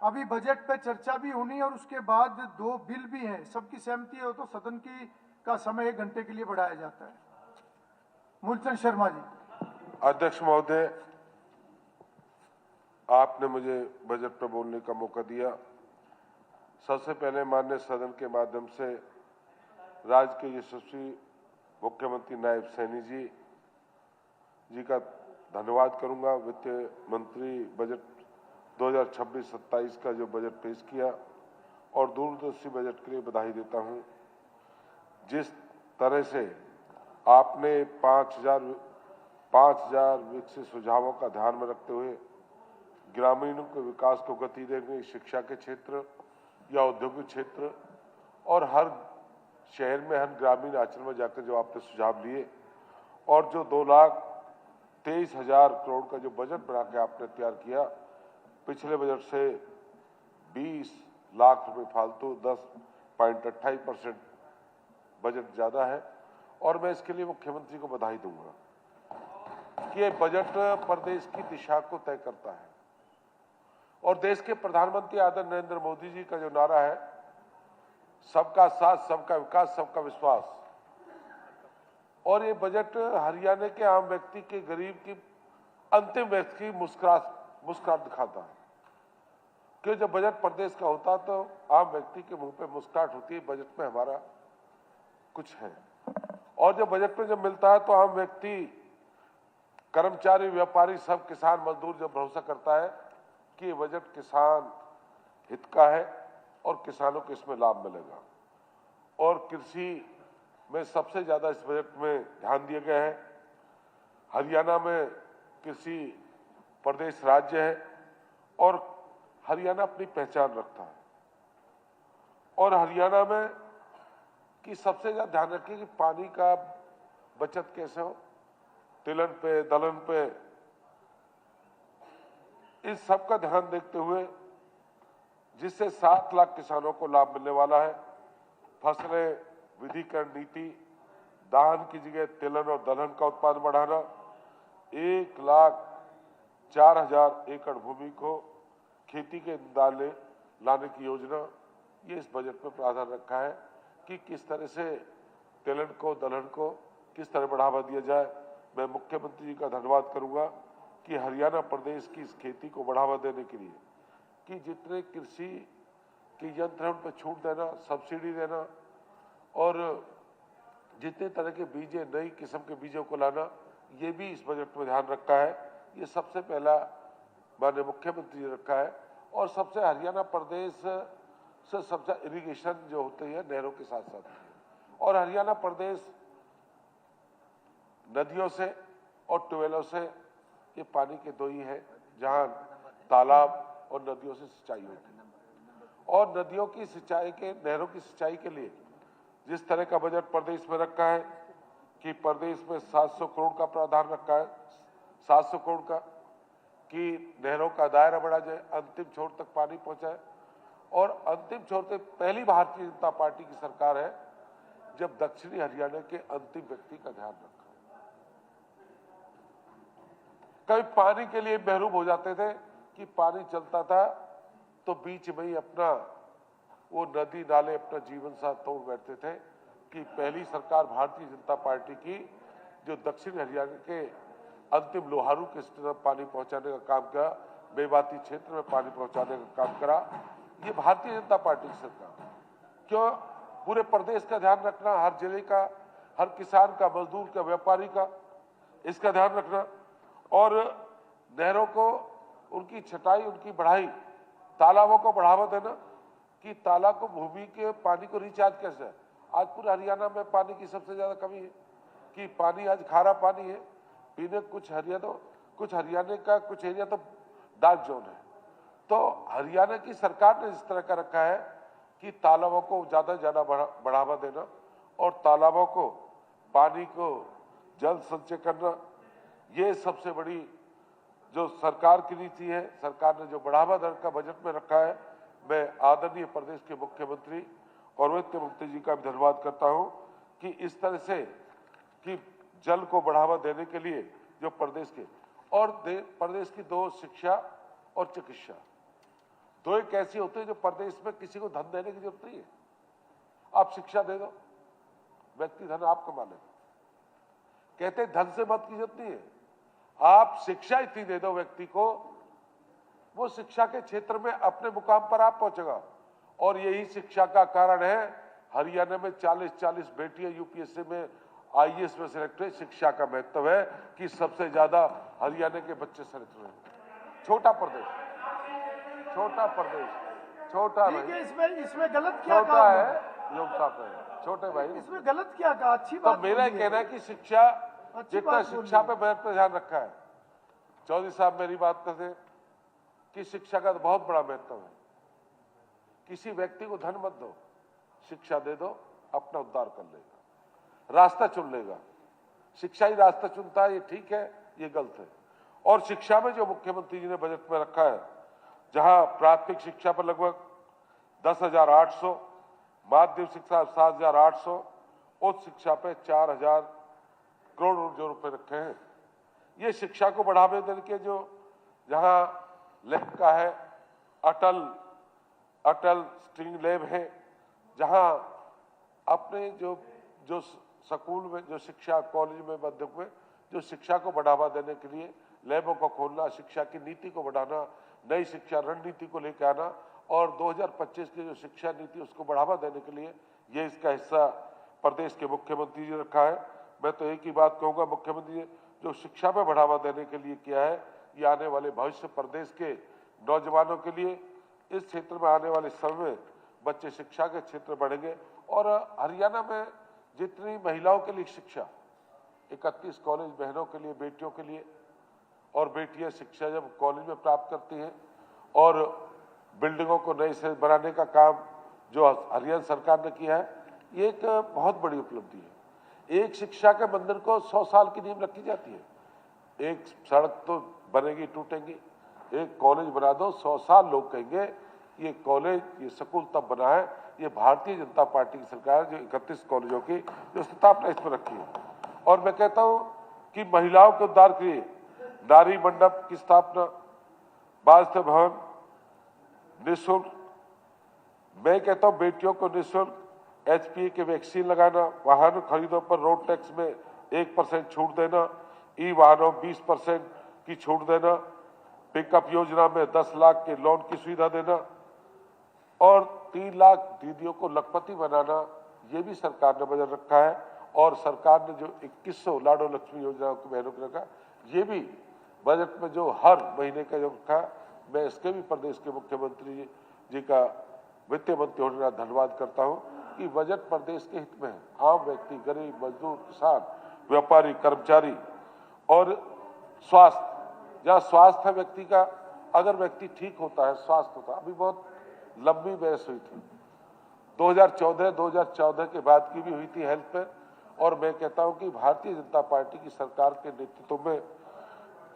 अभी बजट पे चर्चा भी होनी है और उसके बाद 2 बिल भी हैं। सबकी सहमति हो तो सदन की का समय 1 घंटे के लिए बढ़ाया जाता है। मूलचंद शर्मा जी। अध्यक्ष महोदय, आपने मुझे बजट पर बोलने का मौका दिया। सबसे पहले माननीय सदन के माध्यम से राज्य के यशस्वी मुख्यमंत्री नायब सैनी जी का धन्यवाद करूंगा। वित्त मंत्री बजट 2026-27 का जो बजट पेश किया और दूरदर्शी बजट के लिए बधाई देता हूं। जिस तरह से आपने 5,000 विकसित सुझावों का ध्यान में रखते हुए ग्रामीणों के विकास को गति देने, शिक्षा के क्षेत्र या औद्योगिक क्षेत्र और हर शहर में, हर ग्रामीण अंचल में जाकर जो आपने सुझाव लिए और जो 2,23,000 करोड़ का जो बजट बना के आपने तैयार किया, पिछले बजट से 20 लाख रुपए फालतू 10.28% बजट ज्यादा है और मैं इसके लिए मुख्यमंत्री को बधाई दूंगा कि ये बजट प्रदेश की दिशा को तय करता है। और देश के प्रधानमंत्री आदरणीय नरेंद्र मोदी जी का जो नारा है, सबका साथ, सबका विकास, सबका विश्वास, और ये बजट हरियाणा के आम व्यक्ति के, गरीब की, अंतिम व्यक्ति की मुस्कुराहट दिखाता है। क्यों जब बजट प्रदेश का होता तो आम व्यक्ति के मुंह पे मुस्कुराहट होती है, बजट में हमारा कुछ है। और जब बजट में जब मिलता है तो आम व्यक्ति, कर्मचारी, व्यापारी, सब किसान मजदूर जब भरोसा करता है कि ये बजट किसान हित का है और किसानों को इसमें लाभ मिलेगा। और कृषि में सबसे ज्यादा इस बजट में ध्यान दिया गया है। हरियाणा में कृषि प्रदेश राज्य है और हरियाणा अपनी पहचान रखता है। और हरियाणा में कि सबसे ज्यादा ध्यान रखिए कि पानी का बचत कैसे हो, तिलहन पे, दलहन पे, इस सब का ध्यान देखते हुए जिससे 7 लाख किसानों को लाभ मिलने वाला है। फसलें विधिकरण नीति, धान की जगह तिलहन और दलहन का उत्पादन बढ़ाना, 1,04,000 एकड़ भूमि को खेती के दाले लाने की योजना, ये इस बजट में प्रावधान रखा है कि किस तरह से तिलहन को, दलहन को किस तरह बढ़ावा दिया जाए। मैं मुख्यमंत्री जी का धन्यवाद करूंगा कि हरियाणा प्रदेश की इस खेती को बढ़ावा देने के लिए कि जितने कृषि के यंत्र हैं उन पर छूट देना, सब्सिडी देना और जितने तरह के बीजे, नई किस्म के बीजों को लाना, ये भी इस बजट में ध्यान रखा है। ये सबसे पहला माननीय मुख्यमंत्री ने रखा है। और सबसे हरियाणा प्रदेश से सबसे इरिगेशन जो होती है नहरों के साथ साथ, और हरियाणा प्रदेश नदियों से और ट्यूबवेलों से ये पानी के दोई है, जहां तालाब और नदियों से सिंचाई होती है। और नदियों की सिंचाई के, नहरों की सिंचाई के लिए जिस तरह का बजट प्रदेश में रखा है कि प्रदेश में 700 करोड़ का प्रावधान रखा है, 700 करोड़ का, कि नहरों का दायरा बढ़ा जाए, अंतिम छोर तक पानी पहुंचाए। और अंतिम छोर तक पहली भारतीय जनता पार्टी की सरकार है जब दक्षिणी हरियाणा के अंतिम व्यक्ति का ध्यान रखा। कभी पानी के लिए महरूम हो जाते थे कि पानी चलता था तो बीच में ही अपना वो नदी नाले अपना जीवन साथ तोड़ बैठते थे कि पहली सरकार भारतीय जनता पार्टी की जो दक्षिण हरियाणा के अंतिम लोहारू के तरफ पानी पहुंचाने का काम किया, बेबाती क्षेत्र में पानी पहुंचाने का काम करा, ये भारतीय जनता पार्टी की सरकार। क्यों पूरे प्रदेश का ध्यान रखना, हर जिले का, हर किसान का, मजदूर का, व्यापारी का, इसका ध्यान रखना। और नहरों को, उनकी छटाई, उनकी बढ़ाई, तालाबों को बढ़ावा देना कि तालाब को, भूमि के पानी को रिचार्ज कैसे है। आज पूरे हरियाणा में पानी की सबसे ज्यादा कमी है कि पानी आज खारा पानी है पीने। कुछ हरियाणा का कुछ एरिया तो डार्क जोन है। तो हरियाणा की सरकार ने इस तरह का रखा है कि तालाबों को ज्यादा से ज्यादा बढ़ावा देना और तालाबों को, पानी को जल संचय करना, ये सबसे बड़ी जो सरकार की नीति है। सरकार ने जो बढ़ावा दर का बजट में रखा है, मैं आदरणीय प्रदेश के मुख्यमंत्री और वित्त मंत्री जी का भी धन्यवाद करता हूं कि इस तरह से कि जल को बढ़ावा देने के लिए जो प्रदेश के और प्रदेश की 2 शिक्षा और चिकित्सा तो एक ऐसी होती है जो प्रदेश में किसी को धन देने की जरूरत नहीं है। आप शिक्षा दे दो, व्यक्ति धन आप कमा लेगा। कहते धन से मत की जरूरत नहीं है, आप शिक्षा इतनी दे दो व्यक्ति को, वो शिक्षा के क्षेत्र में अपने मुकाम पर आप पहुंचेगा। और यही शिक्षा का कारण है हरियाणा में 40-40 बेटियां यूपीएससी में आईएएस में सिलेक्ट हुए। शिक्षा का महत्व है कि सबसे ज्यादा हरियाणा के बच्चे सिलेक्ट हुए। छोटा प्रदेश, छोटा प्रदेश, छोटा ठीक भाई, है, इसमें गलत क्या छोटा कहा है, योग्यता पे है, छोटे भाई। इसमें गलत क्या कहा? अच्छी तो बात मेरा बोली कहना है कि शिक्षा, अच्छी जितना बात शिक्षा बोली। पे महत्व ध्यान रखा है, चौधरी साहब मेरी बात करते हैं कि शिक्षा का तो बहुत बड़ा महत्व है। किसी व्यक्ति को धन मत दो, शिक्षा दे दो, अपना उद्धार कर लेगा, रास्ता चुन लेगा। शिक्षा ही रास्ता चुनता है, ये ठीक है, ये गलत है। और शिक्षा में जो मुख्यमंत्री जी ने बजट में रखा है, जहां प्राथमिक शिक्षा पर लगभग 10,800, माध्यमिक शिक्षा 7,800, उच्च शिक्षा पे 4,000 करोड़ जो रुपए रखे हैं, ये शिक्षा को बढ़ावा देने के जो जहां लैब का है, अटल स्ट्रिंग लैब है, जहां अपने जो स्कूल में जो शिक्षा, कॉलेज में, माध्यमिक में जो शिक्षा को बढ़ावा देने के लिए लैबों को खोलना, शिक्षा की नीति को बढ़ाना, नई शिक्षा रणनीति को लेकर आना और 2025 की जो शिक्षा नीति उसको बढ़ावा देने के लिए ये इसका हिस्सा प्रदेश के मुख्यमंत्री जी ने रखा है। मैं तो एक ही बात कहूंगा, मुख्यमंत्री जी जो शिक्षा में बढ़ावा देने के लिए किया है, ये आने वाले भविष्य प्रदेश के नौजवानों के लिए, इस क्षेत्र में आने वाले समय में बच्चे शिक्षा के क्षेत्र बढ़ेंगे। और हरियाणा में जितनी महिलाओं के लिए शिक्षा, 31 कॉलेज बहनों के लिए, बेटियों के लिए, और बेटियां शिक्षा जब कॉलेज में प्राप्त करती हैं और बिल्डिंगों को नए से बनाने का काम जो हरियाणा सरकार ने किया है, ये एक बहुत बड़ी उपलब्धि है। एक शिक्षा के मंदिर को 100 साल की नींव रखी जाती है। एक सड़क तो बनेगी, टूटेंगी, एक कॉलेज बना दो, 100 साल लोग कहेंगे ये कॉलेज, ये स्कूल तब बना है। ये भारतीय जनता पार्टी की सरकार जो 31 कॉलेजों की जो स्थापना इसमें रखी है। और मैं कहता हूं कि महिलाओं के उद्धार के लिए नारी मंडप की स्थापना, बाल भवन निःशुल्क, मैं कहता हूं बेटियों को निःशुल्क HPV के वैक्सीन लगाना, वाहन खरीदों पर रोड टैक्स में 1% छूट देना, ई वाहनों 20% की छूट देना, पिकअप योजना में 10 लाख के लोन की सुविधा देना और 3 लाख दीदियों को लखपति बनाना, ये भी सरकार ने बजट रखा है। और सरकार ने जो 2100 लाडो लक्ष्मी योजना की बहनों को रखा, ये भी बजट में जो हर महीने का जो रखा, मैं इसके भी प्रदेश के मुख्यमंत्री जी का वित्त मंत्री होने का धन्यवाद करता हूं कि बजट प्रदेश के हित में है। आम व्यक्ति, गरीब, मजदूर, किसान, व्यापारी, कर्मचारी और स्वास्थ्य, जहाँ स्वास्थ्य है व्यक्ति का, अगर व्यक्ति ठीक होता है, स्वास्थ्य होता है। अभी बहुत लंबी बहस हुई थी 2014 के बाद की भी हुई थी हेल्थ पे, और मैं कहता हूं कि भारतीय जनता पार्टी की सरकार के नेतृत्व में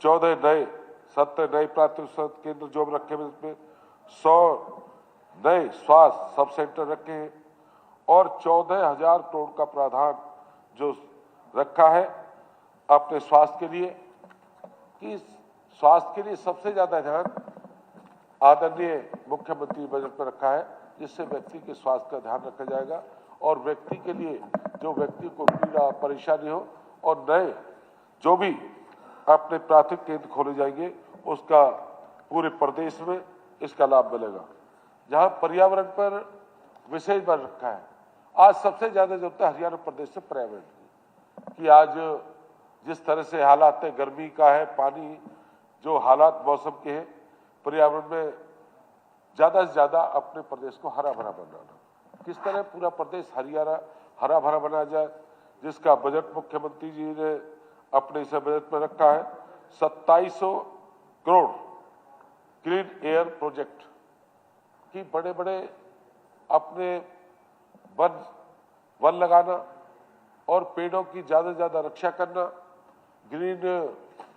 14 नए 70 नए प्राथमिक स्वास्थ्य केंद्र जो रखे हुए, इसमें 100 नए स्वास्थ्य सब सेंटर रखे हैं और 14,000 करोड़ का प्रावधान जो रखा है अपने स्वास्थ्य के लिए, कि स्वास्थ्य के लिए सबसे ज्यादा ध्यान आदरणीय मुख्यमंत्री बजट में रखा है, जिससे व्यक्ति के स्वास्थ्य का ध्यान रखा जाएगा और व्यक्ति के लिए जो व्यक्ति को पीड़ा परेशानी हो, और नए जो भी अपने प्राथमिक केंद्र खोले जाएंगे उसका पूरे प्रदेश में इसका लाभ मिलेगा। जहां पर्यावरण पर विशेष बल रखा है, आज सबसे ज्यादा जरूरत है हरियाणा प्रदेश से पर्यावरण की, आज जिस तरह से हालात है, गर्मी का है, पानी जो हालात मौसम के हैं, पर्यावरण में ज्यादा से ज्यादा अपने प्रदेश को हरा भरा बनाना, किस तरह पूरा प्रदेश हरियाणा हरा भरा बनाया जाए, जिसका बजट मुख्यमंत्री जी ने अपने इस बजट में रखा है। 2700 करोड़ क्लीन एयर प्रोजेक्ट की, बड़े बड़े अपने वन लगाना और पेड़ों की ज्यादा से ज्यादा रक्षा करना, ग्रीन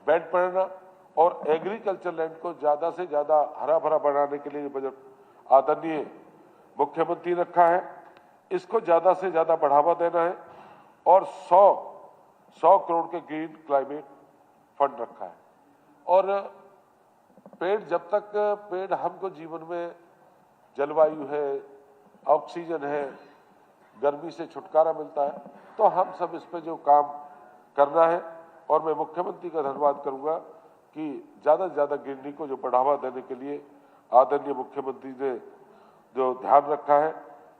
बेल्ट बनाना और एग्रीकल्चर लैंड को ज्यादा से ज्यादा हरा भरा बनाने के लिए बजट आदरणीय मुख्यमंत्री ने रखा है। इसको ज्यादा से ज्यादा बढ़ावा देना है और 100 करोड़ के ग्रीन क्लाइमेट फंड रखा है। और पेड़, जब तक पेड़ हमको जीवन में जलवायु है, ऑक्सीजन है, गर्मी से छुटकारा मिलता है। तो हम सब इस पे जो काम करना है, और मैं मुख्यमंत्री का धन्यवाद करूंगा कि ज्यादा से ज्यादा गिरनी को जो बढ़ावा देने के लिए आदरणीय मुख्यमंत्री ने जो ध्यान रखा है,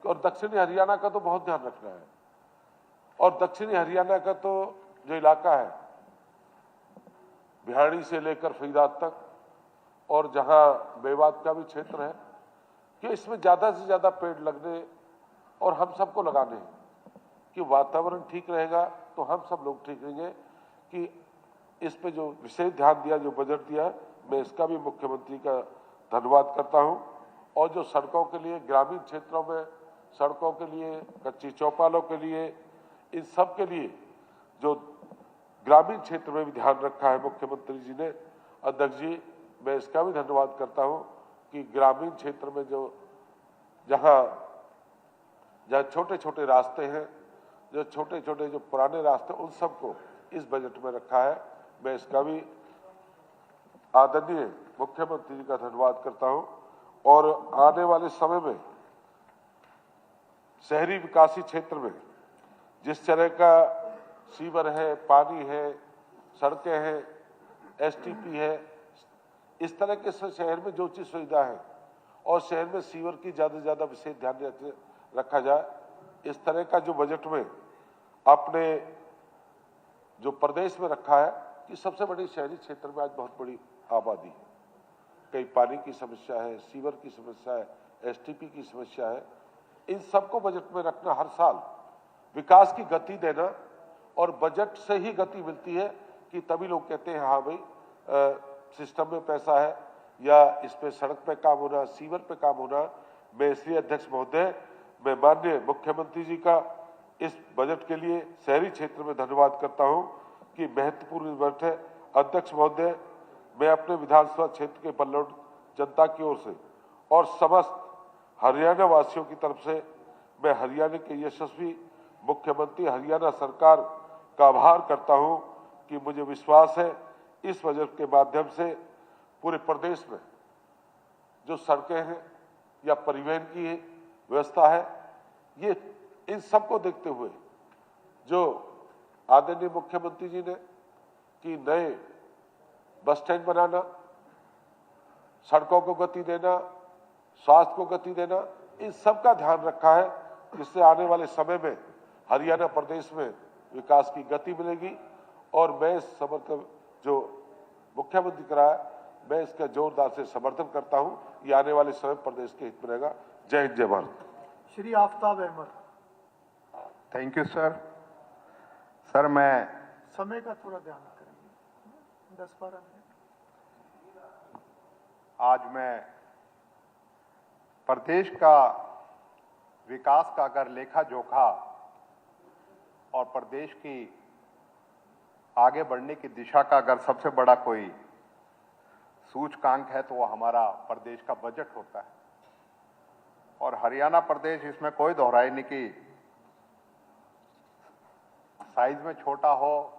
और दक्षिणी हरियाणा का तो बहुत ध्यान रखना है। और दक्षिणी हरियाणा का तो जो इलाका है भिवाड़ी से लेकर फरीदाबाद तक, और जहां मेवात का भी क्षेत्र है, कि इसमें ज्यादा से ज्यादा पेड़ लगने और हम सबको लगाने हैं कि वातावरण ठीक रहेगा तो हम सब लोग ठीक रहेंगे। कि इस पे जो विशेष ध्यान दिया, जो बजट दिया, मैं इसका भी मुख्यमंत्री का धन्यवाद करता हूं। और जो सड़कों के लिए, ग्रामीण क्षेत्रों में सड़कों के लिए, कच्ची चौपालों के लिए, इन सब के लिए जो ग्रामीण क्षेत्र में भी ध्यान रखा है मुख्यमंत्री जी ने, अध्यक्ष जी मैं इसका भी धन्यवाद करता हूं कि ग्रामीण क्षेत्र में जो जहां छोटे छोटे रास्ते हैं, जो छोटे छोटे जो पुराने रास्ते, उन सबको इस बजट में रखा है। मैं इसका भी आदरणीय मुख्यमंत्री जी का धन्यवाद करता हूं। और आने वाले समय में शहरी विकासी क्षेत्र में जिस तरह का सीवर है, पानी है, सड़कें हैं, एसटीपी है, इस तरह के शहर में जो चीज सुविधा है, और शहर में सीवर की ज्यादा से ज्यादा विशेष ध्यान रखा जाए। इस तरह का जो बजट में आपने जो प्रदेश में रखा है कि सबसे बड़ी शहरी क्षेत्र में आज बहुत बड़ी आबादी है, कहीं पानी की समस्या है, सीवर की समस्या है, एसटीपी की समस्या है, इन सबको बजट में रखना, हर साल विकास की गति देना। और बजट से ही गति मिलती है कि तभी लोग कहते हैं हाँ भाई सिस्टम में पैसा है, या इस पे सड़क पे काम होना, सीवर पे काम होना। मैं इसलिए अध्यक्ष महोदय, मैं माननीय मुख्यमंत्री जी का इस बजट के लिए शहरी क्षेत्र में धन्यवाद करता हूं कि महत्वपूर्ण बजट है। अध्यक्ष महोदय, मैं अपने विधानसभा क्षेत्र के पल्लौद जनता की ओर से और समस्त हरियाणा वासियों की तरफ से मैं हरियाणा के यशस्वी मुख्यमंत्री, हरियाणा सरकार का आभार करता हूं कि मुझे विश्वास है इस बजट के माध्यम से पूरे प्रदेश में जो सड़कें हैं या परिवहन की व्यवस्था है, ये इन सबको देखते हुए जो आदरणीय मुख्यमंत्री जी ने कि नए बस स्टैंड बनाना, सड़कों को गति देना, स्वास्थ्य को गति देना, इन सब का ध्यान रखा है, जिससे आने वाले समय में हरियाणा प्रदेश में विकास की गति मिलेगी। और मैं समर्थन जो मुख्यमंत्री कराया, मैं इसका जोरदार से समर्थन करता हूं। ये आने वाले समय प्रदेश के हित में रहेगा। Jai Hind, Jai Bharat. Shri Aftab Ahmed. Thank you sir. Sir मैं समय का थोड़ा ध्यान करेंगे, 10-12 मिनट। आज मैं प्रदेश का विकास का अगर लेखा जोखा और प्रदेश की आगे बढ़ने की दिशा का अगर सबसे बड़ा कोई सूचकांक है तो वो हमारा प्रदेश का बजट होता है। और हरियाणा प्रदेश, इसमें कोई दोहराई नहीं कि साइज में छोटा हो,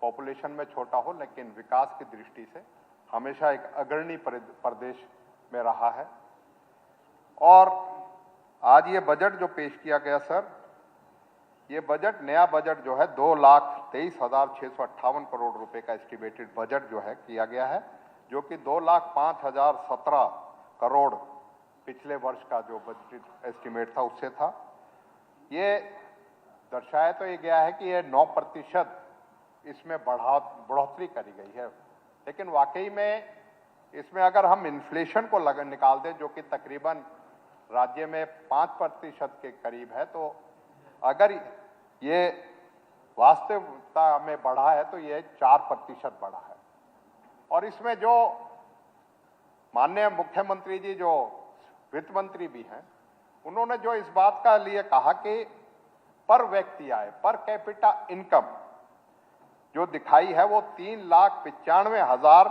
पॉपुलेशन में छोटा हो, लेकिन विकास की दृष्टि से हमेशा एक अग्रणी प्रदेश में रहा है। और आज ये बजट जो पेश किया गया सर, ये बजट, नया बजट जो है 2,23,658 करोड़ रुपए का एस्टिमेटेड बजट जो है किया गया है, जो कि 2,05,017 करोड़ पिछले वर्ष का जो बजट एस्टिमेट था उससे था। ये दर्शाया तो ये गया है कि ये 9% इसमें बढ़ोतरी करी गई है, लेकिन वाकई में इसमें अगर हम इन्फ्लेशन को निकाल दें, जो कि तकरीबन राज्य में 5% के करीब है, तो अगर ये वास्तविकता में बढ़ा है तो ये 4% बढ़ा है। और इसमें जो माननीय मुख्यमंत्री जी, जो वित्त मंत्री भी हैं, उन्होंने जो इस बात का लिए कहा कि पर व्यक्ति आय, पर कैपिटा इनकम जो दिखाई है वो 3,95,000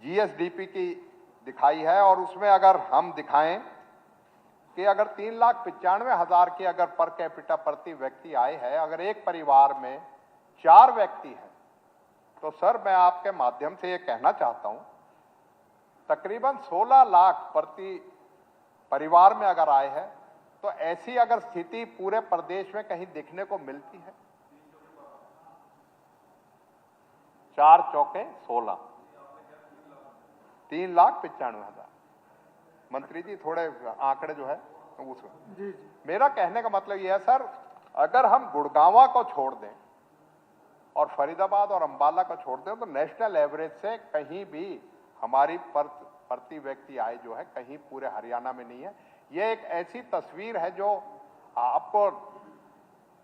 GSDP की दिखाई है। और उसमें अगर हम दिखाएं कि अगर 3,95,000 की अगर पर कैपिटा प्रति व्यक्ति आय है, अगर एक परिवार में 4 व्यक्ति हैं, तो सर मैं आपके माध्यम से ये कहना चाहता हूं, तकरीबन 16 लाख प्रति परिवार में अगर आए हैं तो ऐसी अगर स्थिति पूरे प्रदेश में कहीं देखने को मिलती है? 4 चौके 16, 3,95,000। मंत्री जी थोड़े आंकड़े जो है उसको, जी मेरा कहने का मतलब यह है सर, अगर हम गुड़गांवा को छोड़ दें और फरीदाबाद और अंबाला को छोड़ दें तो नेशनल एवरेज से कहीं भी हमारी प्रति व्यक्ति आय जो है कहीं पूरे हरियाणा में नहीं है। ये एक ऐसी तस्वीर है जो आपको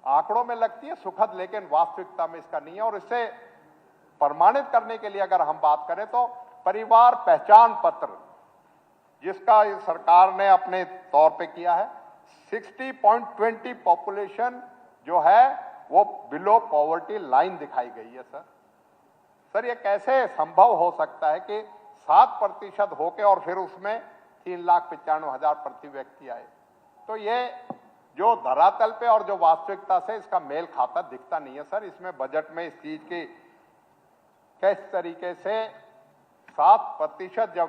आंकड़ों में लगती है सुखद, लेकिन वास्तविकता में इसका नहीं है। और इसे प्रमाणित करने के लिए अगर हम बात करें तो परिवार पहचान पत्र जिसका इस सरकार ने अपने तौर पे किया है, 60.20 पॉपुलेशन जो है वो बिलो पॉवर्टी लाइन दिखाई गई है। सर ये कैसे संभव हो सकता है कि 7% होके और फिर उसमें 3,95,000 प्रति व्यक्ति आए? तो ये जो धरातल पे और जो वास्तविकता से इसका मेल खाता दिखता नहीं है सर। इसमें बजट में इस चीज की किस तरीके से 7% जब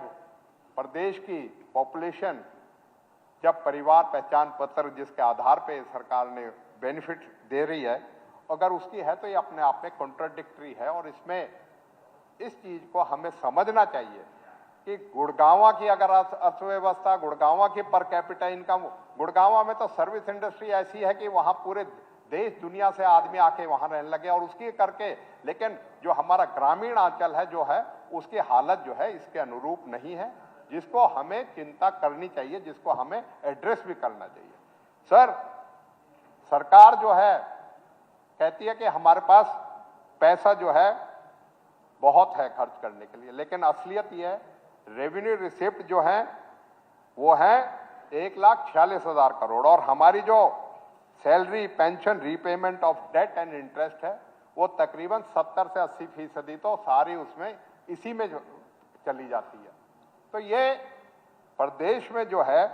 प्रदेश की पॉपुलेशन, जब परिवार पहचान पत्र जिसके आधार पे सरकार ने बेनिफिट दे रही है, अगर उसकी है तो ये अपने आप में कॉन्ट्राडिक्टरी है। और इसमें इस चीज को हमें समझना चाहिए कि गुड़गांवा की अगर अर्थव्यवस्था, गुड़गांवा की पर कैपिटा इनकम, गुड़गांवा में तो सर्विस इंडस्ट्री ऐसी है कि वहां पूरे देश दुनिया से आदमी आके वहां रहने लगे और उसकी करके, लेकिन जो हमारा ग्रामीण अंचल है जो है उसकी हालत जो है इसके अनुरूप नहीं है, जिसको हमें चिंता करनी चाहिए, जिसको हमें एड्रेस भी करना चाहिए। सर सरकार जो है कहती है कि हमारे पास पैसा जो है बहुत है खर्च करने के लिए, लेकिन असलियत ये है रेवेन्यू रिसिप्ट जो है वो है 1,46,000 करोड़ और हमारी जो salary pension repayment of debt and interest है वो तकरीबन 70 से 80% तो सारी उसमें इसी में जो चली जाती है। तो ये प्रदेश में जो है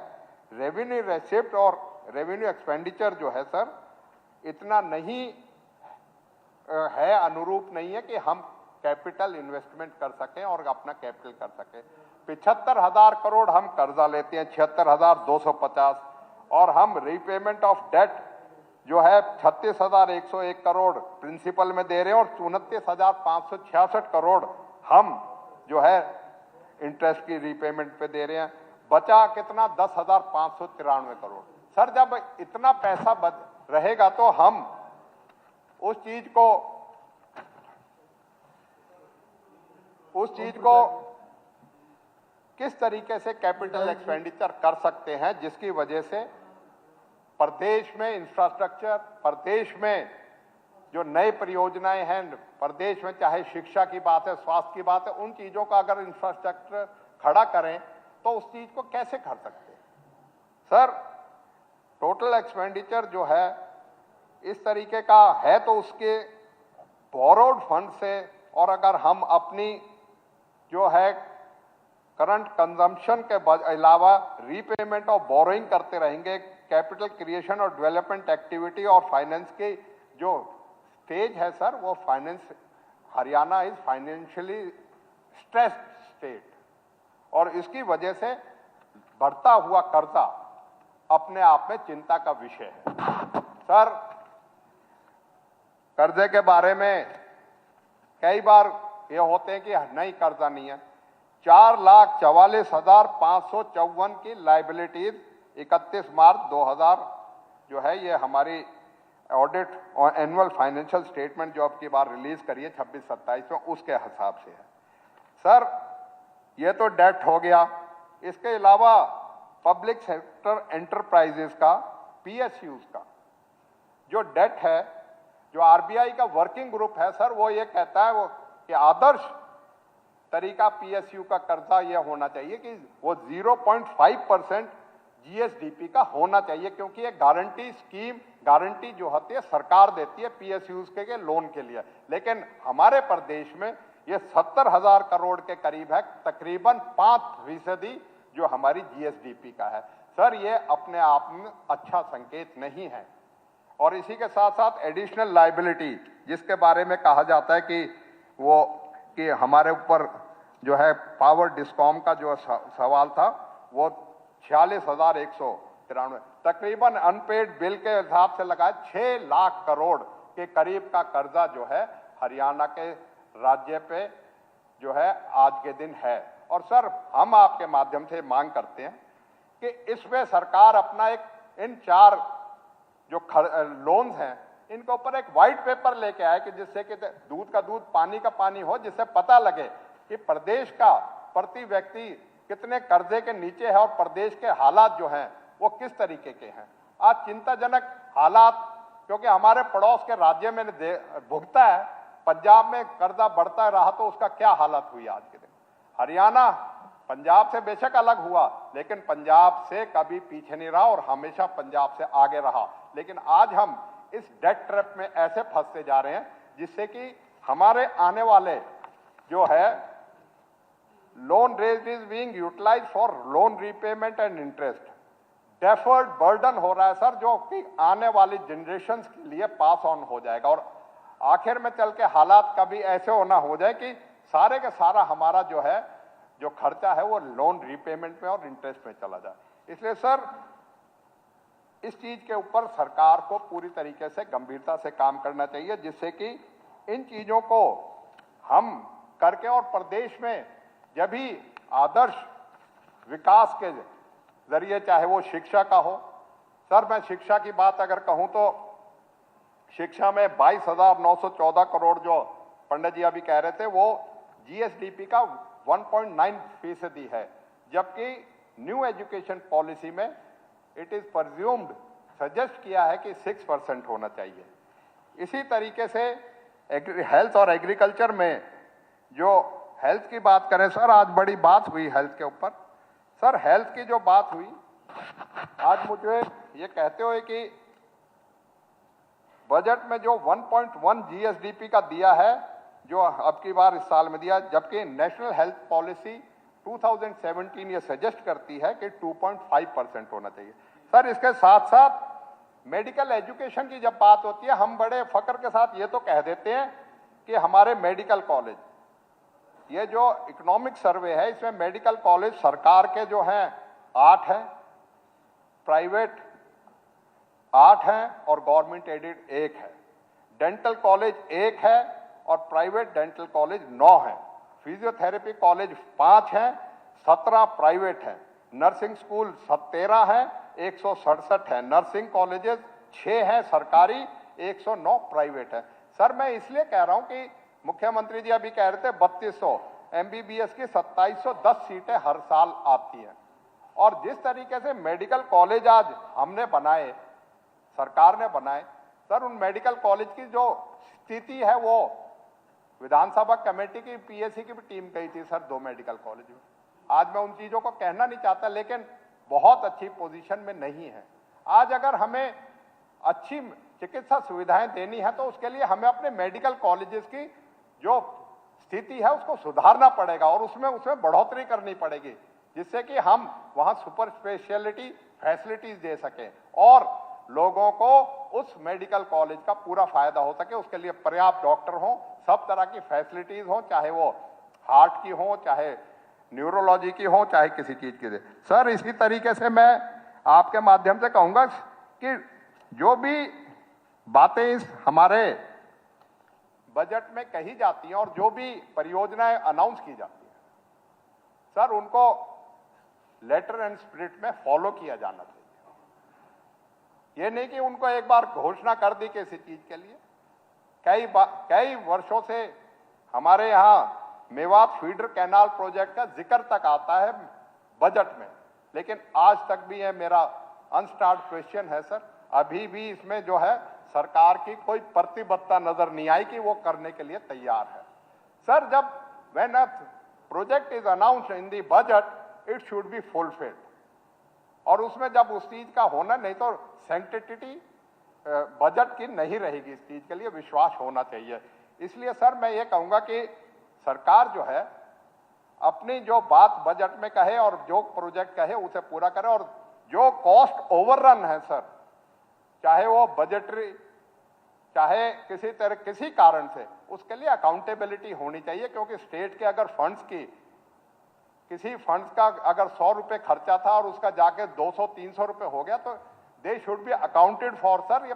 रेवेन्यू रिसिप्ट और रेवेन्यू एक्सपेंडिचर जो है सर इतना नहीं है, अनुरूप नहीं है कि हम कैपिटल इन्वेस्टमेंट कर सकें और अपना कैपिटल कर सकें। 75,000 करोड़ हम कर्जा लेते हैं, 76,250, और हम रीपेमेंट ऑफ डेट जो है 36,101 करोड़ प्रिंसिपल में दे रहे हैं और 29,566 करोड़ हम जो है इंटरेस्ट की रीपेमेंट पे दे रहे हैं। बचा कितना? 10,593 करोड़। सर जब इतना पैसा रहेगा तो हम उस चीज को किस तरीके से कैपिटल एक्सपेंडिचर कर सकते हैं जिसकी वजह से प्रदेश में इंफ्रास्ट्रक्चर, प्रदेश में जो नई परियोजनाएं हैं, प्रदेश में चाहे शिक्षा की बात है, स्वास्थ्य की बात है, उन चीजों का अगर इंफ्रास्ट्रक्चर खड़ा करें तो उस चीज को कैसे कर सकते हैं? सर टोटल एक्सपेंडिचर जो है इस तरीके का है तो उसके बोरोड फंड से, और अगर हम अपनी जो है करंट कंजम्पशन के अलावा रीपेमेंट ऑफ बोरोइंग करते रहेंगे, कैपिटल क्रिएशन और डेवलपमेंट एक्टिविटी और फाइनेंस की जो स्टेज है सर वो finance, Haryana is financially stressed state और इसकी वजह से बढ़ता हुआ कर्जा अपने आप में चिंता का विषय है। सर कर्जे के बारे में कई बार ये होते हैं कि नहीं कर्जा नहीं है। 4,44,554 की लाइबिलिटीज 31 मार्च 2000 जो है ये हमारी ऑडिट और एनुअल फाइनेंशियल स्टेटमेंट जो अब की बार रिलीज करी है 26-27 में, उसके हिसाब से है। सर ये तो डेट हो गया, इसके अलावा पब्लिक सेक्टर एंटरप्राइजेस का, पीएसयूज का जो डेट है, जो आरबीआई का वर्किंग ग्रुप है सर वो ये कहता है वो कि आदर्श तरीका पीएसयू का कर्जा यह होना चाहिए कि वो 0.5% जीएसडीपी का होना चाहिए, क्योंकि ये गारंटी स्कीम, गारंटी जो होती है सरकार देती है पीएसयूज के लोन के लिए, लेकिन हमारे प्रदेश में ये 70,000 करोड़ के करीब है, तकरीबन 5% जो हमारी जीएसडीपी का है। सर ये अपने आप में अच्छा संकेत नहीं है। और इसी के साथ साथ एडिशनल लाइबिलिटी जिसके बारे में कहा जाता है कि वो हमारे ऊपर जो है पावर डिस्कॉम का जो सवाल था वो 46,193, तकरीबन अनपेड बिल के हिसाब से लगाए 6 लाख करोड़ के करीब का कर्जा जो है हरियाणा के राज्य पे जो है आज के दिन है। और सर, हम आपके माध्यम से मांग करते हैं कि इसमें सरकार अपना एक इन 4 जो लोन्स हैं इनके ऊपर एक व्हाइट पेपर लेके आए कि जिससे कि दूध का दूध पानी का पानी हो, जिससे पता लगे कि प्रदेश का प्रति व्यक्ति कितने कर्जे के नीचे है और प्रदेश के हालात जो हैं वो किस तरीके के हैं। आज चिंताजनक हालात, क्योंकि हमारे पड़ोस के राज्य में भुगता है, पंजाब में कर्जा बढ़ता रहा तो उसका क्या हालत हुई आज के दिन। हरियाणा पंजाब से बेशक अलग हुआ, लेकिन पंजाब से कभी पीछे नहीं रहा और हमेशा पंजाब से आगे रहा। लेकिन आज हम इस डेट ट्रैप में ऐसे फंसते जा रहे हैं जिससे कि हमारे आने वाले जो है loan raised is being utilized for loan repayment and interest, deferred burden हो रहा है सर, जो कि आने वाली जनरेशंस के लिए पास ऑन हो जाएगा और आखिर में चल के हालात कभी ऐसे होना हो जाए कि सारे का सारा हमारा जो है जो खर्चा है वो लोन रीपेमेंट में और इंटरेस्ट में चला जाए। इसलिए सर, इस चीज के ऊपर सरकार को पूरी तरीके से गंभीरता से काम करना चाहिए, जिससे कि इन चीजों को हम करके और प्रदेश में जब भी आदर्श विकास के जरिए, चाहे वो शिक्षा का हो, सर मैं शिक्षा की बात अगर कहूं तो शिक्षा में 22,914 करोड़ जो पंडित जी अभी कह रहे थे वो जीएसडीपी का 1.9% है, जबकि न्यू एजुकेशन पॉलिसी में इट इज परज्यूम्ड सजेस्ट किया है कि 6% होना चाहिए। इसी तरीके से हेल्थ और एग्रीकल्चर में जो हेल्थ की बात करें सर, आज बड़ी बात हुई हेल्थ के ऊपर। सर हेल्थ की जो बात हुई, आज मुझे ये कहते हुए कि बजट में जो 1.1 जीएसडीपी का दिया है जो अब की बार इस साल में दिया, जबकि नेशनल हेल्थ पॉलिसी 2017 ये सजेस्ट करती है कि 2.5% होना चाहिए। सर इसके साथ साथ मेडिकल एजुकेशन की जब बात होती है, हम बड़े फक्र के साथ ये तो कह देते हैं कि हमारे मेडिकल कॉलेज, ये जो इकोनॉमिक सर्वे है इसमें मेडिकल कॉलेज सरकार के जो हैं 8 हैं, प्राइवेट 8 हैं और गवर्नमेंट एडेड 1 है। डेंटल कॉलेज 1 है और प्राइवेट डेंटल कॉलेज 9 हैं। फिजियोथेरेपी कॉलेज 5 हैं, 17 प्राइवेट हैं। नर्सिंग स्कूल 13 हैं, 167 हैं। नर्सिंग कॉलेजेस 6 हैं सरकारी, 109 प्राइवेट हैं। सर मैं इसलिए कह रहा हूं कि मुख्यमंत्री जी अभी कह रहे थे 3200 एमबीबीएस की 2710 सीटें हर साल आती हैं, और जिस तरीके से मेडिकल कॉलेज आज हमने बनाए, सरकार ने बनाए, सर उन मेडिकल कॉलेज की जो स्थिति है वो विधानसभा कमेटी की पीएससी की भी टीम गई थी सर 2 मेडिकल कॉलेज में। आज मैं उन चीजों को कहना नहीं चाहता, लेकिन बहुत अच्छी पोजीशन में नहीं है। आज अगर हमें अच्छी चिकित्सा सुविधाएं देनी है तो उसके लिए हमें अपने मेडिकल कॉलेजेस की जो स्थिति है उसको सुधारना पड़ेगा और उसमें बढ़ोतरी करनी पड़ेगी, जिससे कि हम वहां सुपर स्पेशलिटी फैसिलिटीज दे सकें और लोगों को उस मेडिकल कॉलेज का पूरा फायदा हो सके। उसके लिए पर्याप्त डॉक्टर हों, सब तरह की फैसिलिटीज हों, चाहे वो हार्ट की हो, चाहे न्यूरोलॉजी की हो, चाहे किसी चीज की दे। सर इसी तरीके से मैं आपके माध्यम से कहूंगा कि जो भी बातें इस हमारे बजट में कही जाती हैं और जो भी परियोजनाएं अनाउंस की जाती हैं, सर उनको लेटर एंड स्पिरिट में फॉलो किया जाना चाहिए। ये नहीं कि उनको एक बार घोषणा कर दी किसी चीज के लिए। कई वर्षों से हमारे यहाँ मेवात फीडर कैनाल प्रोजेक्ट का जिक्र तक आता है बजट में, लेकिन आज तक भी ये मेरा अनस्टार्ट क्वेश्चन है सर, अभी भी इसमें जो है सरकार की कोई प्रतिबद्धता नजर नहीं आई कि वो करने के लिए तैयार है। सर जब when a project is announced in the budget it should be fulfilled, और उसमें जब उस चीज का होना, नहीं तो सैंक्टिटी बजट की नहीं रहेगी। इस चीज के लिए विश्वास होना चाहिए। इसलिए सर मैं ये कहूंगा कि सरकार जो है अपनी जो बात बजट में कहे और जो प्रोजेक्ट कहे उसे पूरा करे, और जो कॉस्ट ओवररन है सर, चाहे वो बजटरी चाहे किसी कारण से, उसके लिए अकाउंटेबिलिटी होनी चाहिए, क्योंकि स्टेट के अगर फंड्स की किसी फंड्स का अगर 100 रुपए खर्चा था और उसका जाके 200-300 रुपए हो गया तो they should be accounted for sir. ये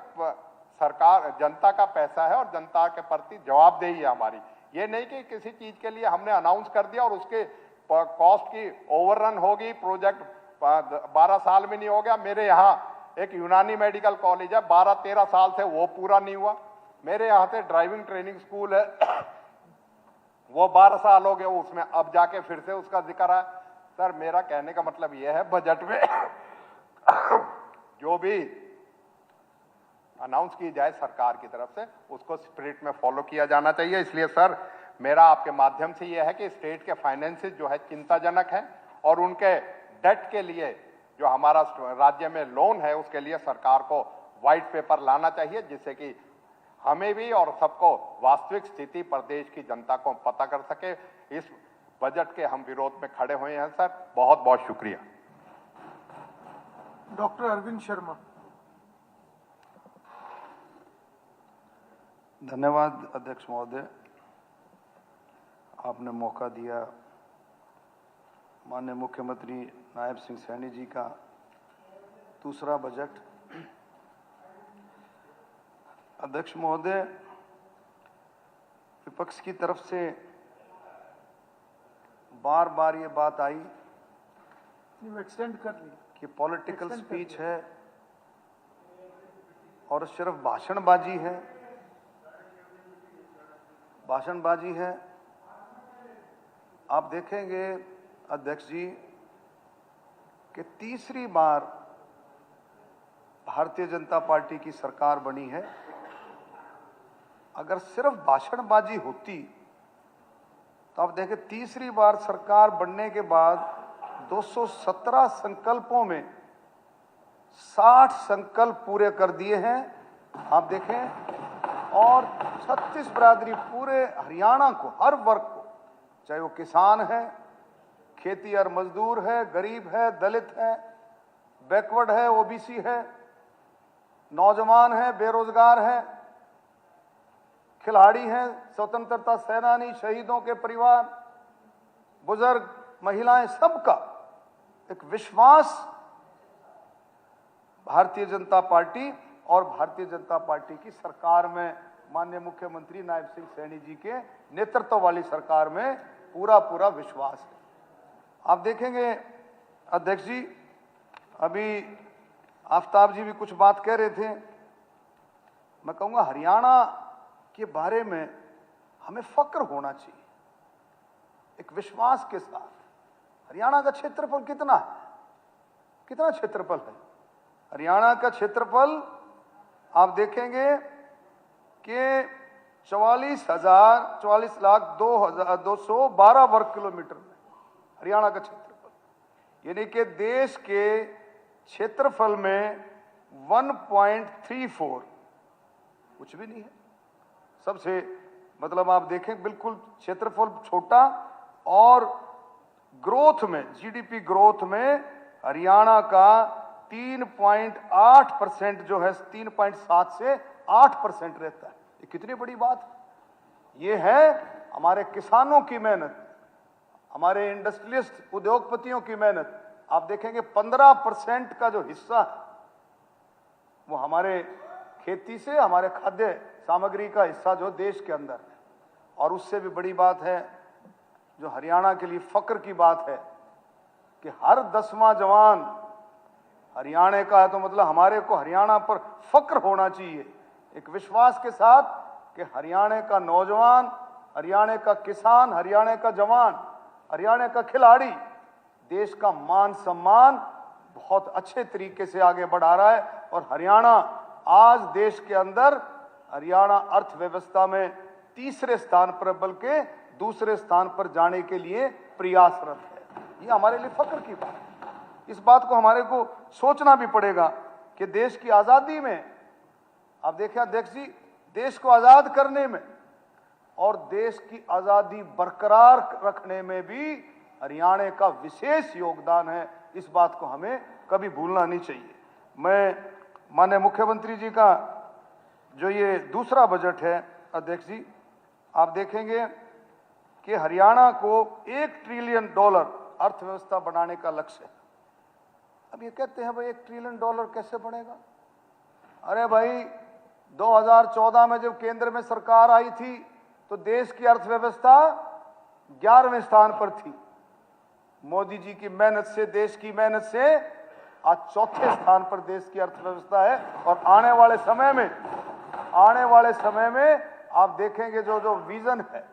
सरकार जनता का पैसा है और जनता के प्रति जवाबदेही है हमारी। ये नहीं कि किसी चीज के लिए हमने अनाउंस कर दिया और उसके कॉस्ट की ओवररन होगी, प्रोजेक्ट 12 साल में नहीं हो गया। मेरे यहाँ एक यूनानी मेडिकल कॉलेज है, 12-13 साल से वो पूरा नहीं हुआ। मेरे यहाँ से ड्राइविंग ट्रेनिंग स्कूल है, वो 12 साल हो गए, उसमें अब जाके फिर से उसका जिक्र है। सर मेरा कहने का मतलब यह है, बजट में जो भी अनाउंस की जाए सरकार की तरफ से उसको स्पिरिट में फॉलो किया जाना चाहिए। इसलिए सर मेरा आपके माध्यम से यह है कि स्टेट के फाइनेंसेस जो है चिंताजनक है और उनके डेट के लिए जो हमारा राज्य में लोन है उसके लिए सरकार को व्हाइट पेपर लाना चाहिए, जिससे कि हमें भी और सबको वास्तविक स्थिति प्रदेश की जनता को पता कर सके। इस बजट के हम विरोध में खड़े हुए हैं सर। बहुत बहुत शुक्रिया। डॉक्टर अरविंद शर्मा। धन्यवाद अध्यक्ष महोदय, आपने मौका दिया माननीय मुख्यमंत्री नायब सिंह सैनी जी का दूसरा बजट। अध्यक्ष महोदय, विपक्ष की तरफ से बार बार ये बात आई एक्सटेंड कर ली कि पॉलिटिकल स्पीच है और सिर्फ भाषणबाजी है, भाषणबाजी है। आप देखेंगे अध्यक्ष जी कि तीसरी बार भारतीय जनता पार्टी की सरकार बनी है। अगर सिर्फ भाषणबाजी होती तो आप देखें तीसरी बार सरकार बनने के बाद 217 संकल्पों में 60 संकल्प पूरे कर दिए हैं। आप देखें, और 36 बिरादरी पूरे हरियाणा को, हर वर्ग को, चाहे वो किसान है, खेती और मजदूर है, गरीब है, दलित है, बैकवर्ड है, ओबीसी है, नौजवान है, बेरोजगार है, खिलाड़ी हैं, स्वतंत्रता सेनानी, शहीदों के परिवार, बुजुर्ग, महिलाएं, सबका एक विश्वास भारतीय जनता पार्टी और भारतीय जनता पार्टी की सरकार में, माननीय मुख्यमंत्री नायब सिंह सैनी जी के नेतृत्व वाली सरकार में पूरा पूरा विश्वास है। आप देखेंगे अध्यक्ष जी, अभी आफ्ताब जी भी कुछ बात कह रहे थे। मैं कहूंगा हरियाणा के बारे में हमें फक्र होना चाहिए, एक विश्वास के साथ। हरियाणा का क्षेत्रफल कितना है? कितना क्षेत्रफल है हरियाणा का? क्षेत्रफल आप देखेंगे कि 44,02,212 वर्ग किलोमीटर में हरियाणा का क्षेत्रफल, यानी कि देश के क्षेत्रफल में 1.34 कुछ भी नहीं है। सबसे मतलब आप देखें बिल्कुल क्षेत्रफल छोटा, और ग्रोथ में, जीडीपी ग्रोथ में हरियाणा का 3.8% जो है, 3.7 से 8% रहता है। ये कितनी बड़ी बात है। ये है हमारे किसानों की मेहनत, हमारे इंडस्ट्रियलिस्ट उद्योगपतियों की मेहनत। आप देखेंगे 15% का जो हिस्सा वो हमारे खेती से, हमारे खाद्य सामग्री का हिस्सा जो देश के अंदर है। और उससे भी बड़ी बात है जो हरियाणा के लिए फक्र की बात है कि हर 10वां जवान हरियाणा का है, तो मतलब हमारे को हरियाणा पर फक्र होना चाहिए, एक विश्वास के साथ कि हरियाणा का नौजवान, हरियाणा का किसान, हरियाणा का जवान, हरियाणा का खिलाड़ी देश का मान सम्मान बहुत अच्छे तरीके से आगे बढ़ा रहा है। और हरियाणा आज देश के अंदर, हरियाणा अर्थव्यवस्था में तीसरे स्थान पर, बल्कि दूसरे स्थान पर जाने के लिए प्रयासरत है। ये हमारे लिए फक्र की बात है। इस बात को हमारे को सोचना भी पड़ेगा कि देश की आजादी में, आप देखिए अध्यक्ष जी, देश को आजाद करने में और देश की आजादी बरकरार रखने में भी हरियाणा का विशेष योगदान है। इस बात को हमें कभी भूलना नहीं चाहिए। मैं माननीय मुख्यमंत्री जी का जो ये दूसरा बजट है अध्यक्ष जी, आप देखेंगे कि हरियाणा को $1 ट्रिलियन अर्थव्यवस्था बनाने का लक्ष्य है। अब ये कहते हैं भाई $1 ट्रिलियन कैसे बनेगा? अरे भाई 2014 में जब केंद्र में सरकार आई थी तो देश की अर्थव्यवस्था 11वें स्थान पर थी। मोदी जी की मेहनत से, देश की मेहनत से आज 4थे स्थान पर देश की अर्थव्यवस्था है। और आने वाले समय में आप देखेंगे जो विजन है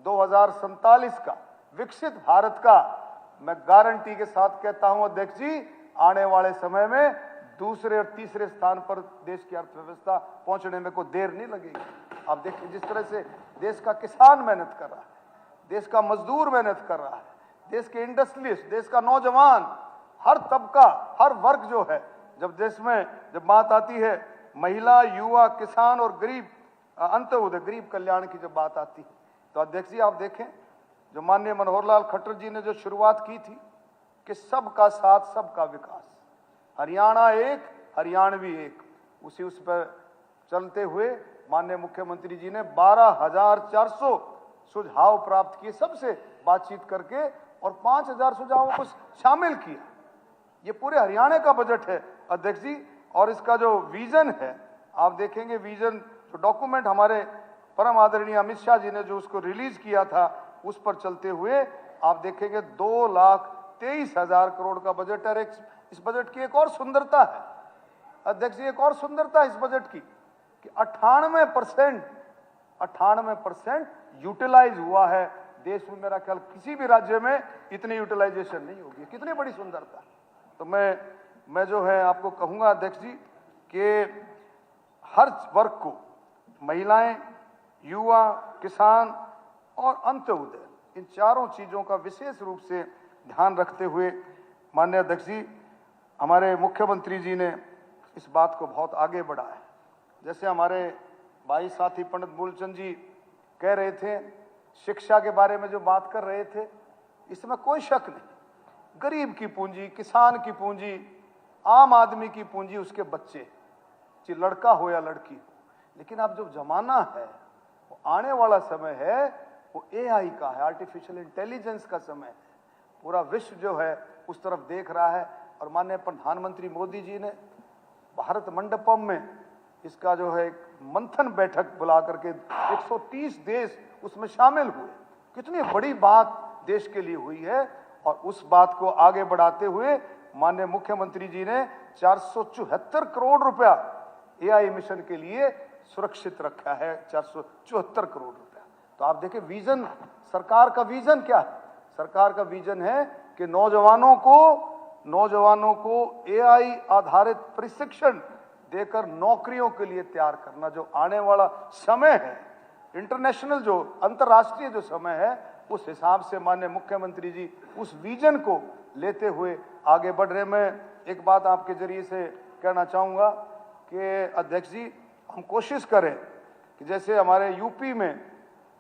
2047 का विकसित भारत का, मैं गारंटी के साथ कहता हूं अध्यक्ष जी, आने वाले समय में दूसरे और तीसरे स्थान पर देश की अर्थव्यवस्था पहुंचने में कोई देर नहीं लगेगी। आप देखिए जिस तरह से देश का किसान मेहनत कर रहा है, देश का मजदूर मेहनत कर रहा है, देश के इंडस्ट्रियलिस्ट, देश का नौजवान, हर तबका, हर वर्ग जो है, जब देश में जब बात आती है महिला, युवा, किसान और गरीब अंत्योदय, गरीब कल्याण की जब बात आती है, तो अध्यक्ष जी आप देखें जो माननीय मनोहर लाल खट्टर जी ने जो शुरुआत की थी कि सबका साथ सबका विकास, हरियाणा एक, हरियाणवी एक, उस पर चलते हुए माननीय मुख्यमंत्री जी ने 12,400 सुझाव प्राप्त किए, सबसे बातचीत करके, और 5,000 सुझावों को शामिल किया। ये पूरे हरियाणा का बजट है अध्यक्ष जी। और इसका जो विजन है आप देखेंगे, विजन जो डॉक्यूमेंट हमारे परम आदरणीय अमित शाह जी ने जो उसको रिलीज किया था, उस पर चलते हुए आप देखेंगे 2,23,000 करोड़ का बजट है। इस बजट की एक और सुंदरता है अध्यक्ष जी, एक और सुंदरता इस बजट की कि 98% यूटिलाइज हुआ है। देश में मेरा ख्याल किसी भी राज्य में इतनी यूटिलाइजेशन नहीं होगी। कितनी बड़ी सुंदरता। तो मैं जो है आपको कहूंगा अध्यक्ष जी कि हर वर्ग को, महिलाएं, युवा, किसान और अंत्योदय, इन चारों चीजों का विशेष रूप से ध्यान रखते हुए माननीय अध्यक्ष जी हमारे मुख्यमंत्री जी ने इस बात को बहुत आगे बढ़ाया। जैसे हमारे भाई साथी पंडित मूलचंद जी कह रहे थे, शिक्षा के बारे में जो बात कर रहे थे, इसमें कोई शक नहीं, गरीब की पूंजी, किसान की पूंजी, आम आदमी की पूंजी उसके बच्चे, चाहे लड़का हो या लड़की हो। लेकिन अब जो जमाना है, वो आने वाला समय है, वो AI का है, आर्टिफिशियल इंटेलिजेंस का समय है। पूरा विश्व जो है उस तरफ देख रहा है। और माननीय प्रधानमंत्री मोदी जी ने भारत मंडपम में इसका जो है एक मंथन बैठक बुला करके 130 देश उसमें शामिल हुए। कितनी बड़ी बात देश के लिए हुई है। और उस बात को आगे बढ़ाते हुए माननीय मुख्यमंत्री जी ने 474 करोड़ रुपया AI मिशन के लिए सुरक्षित रखा है, 474 करोड़ रुपया। तो आप देखें विजन, सरकार का विजन क्या है? सरकार का विजन है कि नौजवानों को AI आधारित प्रशिक्षण देकर नौकरियों के लिए तैयार करना। जो आने वाला समय है, इंटरनेशनल जो अंतर्राष्ट्रीय जो समय है, उस हिसाब से माननीय मुख्यमंत्री जी उस विजन को लेते हुए आगे बढ़ रहे। मैं एक बात आपके जरिए से कहना चाहूँगा कि अध्यक्ष जी हम कोशिश करें कि जैसे हमारे यूपी में